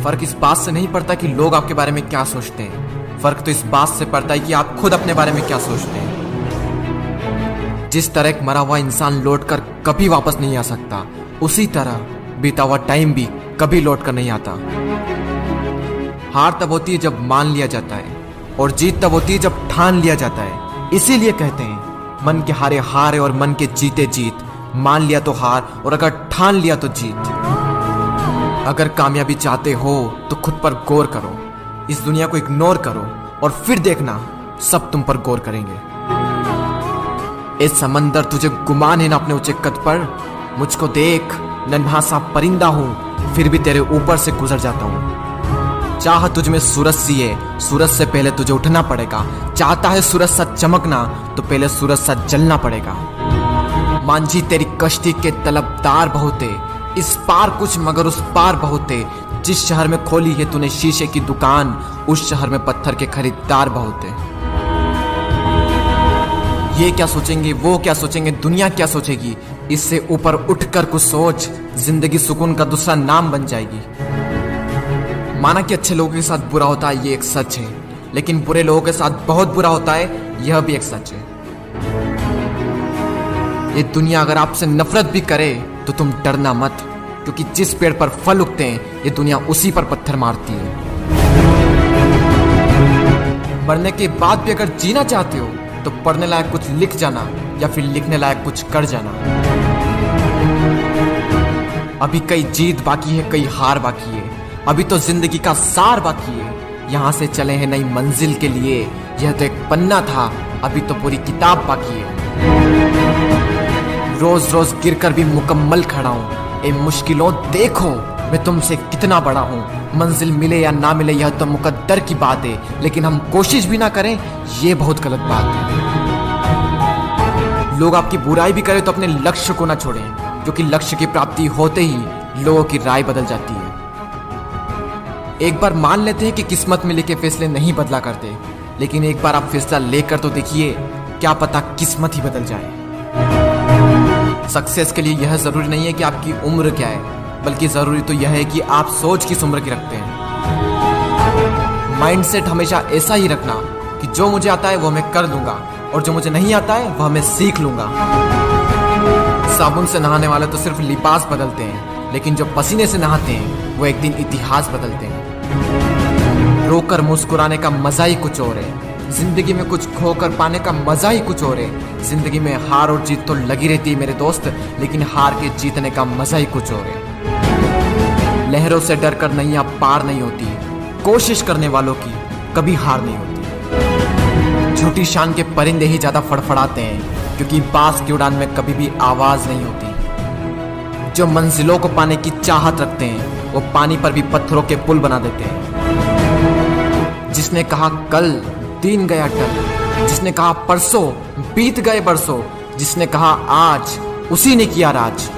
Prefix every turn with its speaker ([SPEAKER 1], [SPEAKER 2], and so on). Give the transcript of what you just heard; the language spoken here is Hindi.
[SPEAKER 1] फर्क इस बात से नहीं पड़ता कि लोग आपके बारे में क्या सोचते हैं, फर्क तो इस बात से पड़ता है कि आप खुद अपने बारे में क्या सोचते हैं। जिस तरह एक मरा हुआ इंसान लौटकर कभी वापस नहीं आ सकता, उसी तरह बीता हुआ टाइम भी कभी लौटकर नहीं आता। हार तब होती है जब मान लिया जाता है, और जीत तब होती है जब ठान लिया जाता है। इसीलिए कहते हैं मन के हारे हार है और मन के जीते जीत। मान लिया तो हार, और अगर ठान लिया तो जीत। अगर कामयाबी चाहते हो तो खुद पर गौर करो, इस दुनिया को इग्नोर करो और फिर देखना सब तुम पर गौर करेंगे। इस समंदर तुझे गुमान है ना अपने ऊंचे कद पर, मुझको देख नन्हा सा परिंदा हूं फिर भी तेरे ऊपर से गुजर जाता हूं। चाह तुझ में सूरज सी है, सूरज से पहले तुझे उठना पड़ेगा। चाहता है सूरज सा चमकना तो पहले सूरज सा जलना पड़ेगा। मांझी तेरी कश्ती के तलबदार बहुते, इस पार कुछ मगर उस पार बहुते। जिस शहर में खोली है तूने शीशे की दुकान, उस शहर में पत्थर के खरीदार बहुते। ये क्या सोचेंगे, वो क्या सोचेंगे, दुनिया क्या सोचेगी, इससे ऊपर उठकर कुछ सोच। जिंदगी सुकून का दूसरा नाम बन जाएगी। माना कि अच्छे लोगों के साथ बुरा होता है, ये एक सच है, लेकिन बुरे लोगों के साथ बहुत बुरा होता है, यह भी एक सच है। ये दुनिया अगर आपसे नफरत भी करे तो तुम डरना मत, क्योंकि जिस पेड़ पर फल उगते हैं ये दुनिया उसी पर पत्थर मारती है। मरने के बाद भी अगर जीना चाहते हो तो पढ़ने लायक कुछ लिख जाना, या फिर लिखने लायक कुछ कर जाना। अभी कई जीत बाकी है, कई हार बाकी है, अभी तो जिंदगी का सार बाकी है। यहाँ से चले हैं नई मंजिल के लिए, यह तो एक पन्ना था, अभी तो पूरी किताब बाकी है। रोज रोज गिरकर भी मुकम्मल खड़ा हूँ। ए मुश्किलों देखो मैं तुमसे कितना बड़ा हूँ। मंजिल मिले या ना मिले यह तो मुकद्दर की बात है, लेकिन हम कोशिश भी ना करें ये बहुत गलत बात है। लोग आपकी बुराई भी करें तो अपने लक्ष्य को ना छोड़ें, क्योंकि लक्ष्य की प्राप्ति होते ही लोगों की राय बदल जाती है। एक बार मान लेते हैं कि किस्मत में लिखे फैसले नहीं बदला करते, लेकिन एक बार आप फैसला लेकर तो देखिए, क्या पता किस्मत ही बदल जाए। सक्सेस के लिए यह जरूरी नहीं है कि आपकी उम्र क्या है, बल्कि जरूरी तो यह है कि आप सोच किस उम्र की रखते हैं। माइंडसेट हमेशा ऐसा ही रखना कि जो मुझे आता है वो मैं कर लूंगा, और जो मुझे नहीं आता है वह मैं सीख लूंगा। साबुन से नहाने वाले तो सिर्फ लिबास बदलते हैं, लेकिन जो पसीने से नहाते हैं वो एक दिन इतिहास बदलते हैं। रोकर मुस्कुराने का मजा ही कुछ और है, जिंदगी में कुछ खोकर पाने का मजा ही कुछ और है। जिंदगी में हार और जीत तो लगी रहती है मेरे दोस्त, लेकिन हार के जीतने का मजा ही कुछ और है। लहरों से डरकर नैया पार नहीं होती, कोशिश करने वालों की कभी हार नहीं होती। झूठी शान के परिंदे ही ज्यादा फड़फड़ाते हैं, क्योंकि बाज की उड़ान में कभी भी आवाज नहीं होती। जो मंजिलों को पाने की चाहत रखते हैं वो पानी पर भी पत्थरों के पुल बना देते हैं। जिसने कहा कल दिन गया टल, जिसने कहा परसों बीत गए बरसों, जिसने कहा आज उसी ने किया राज।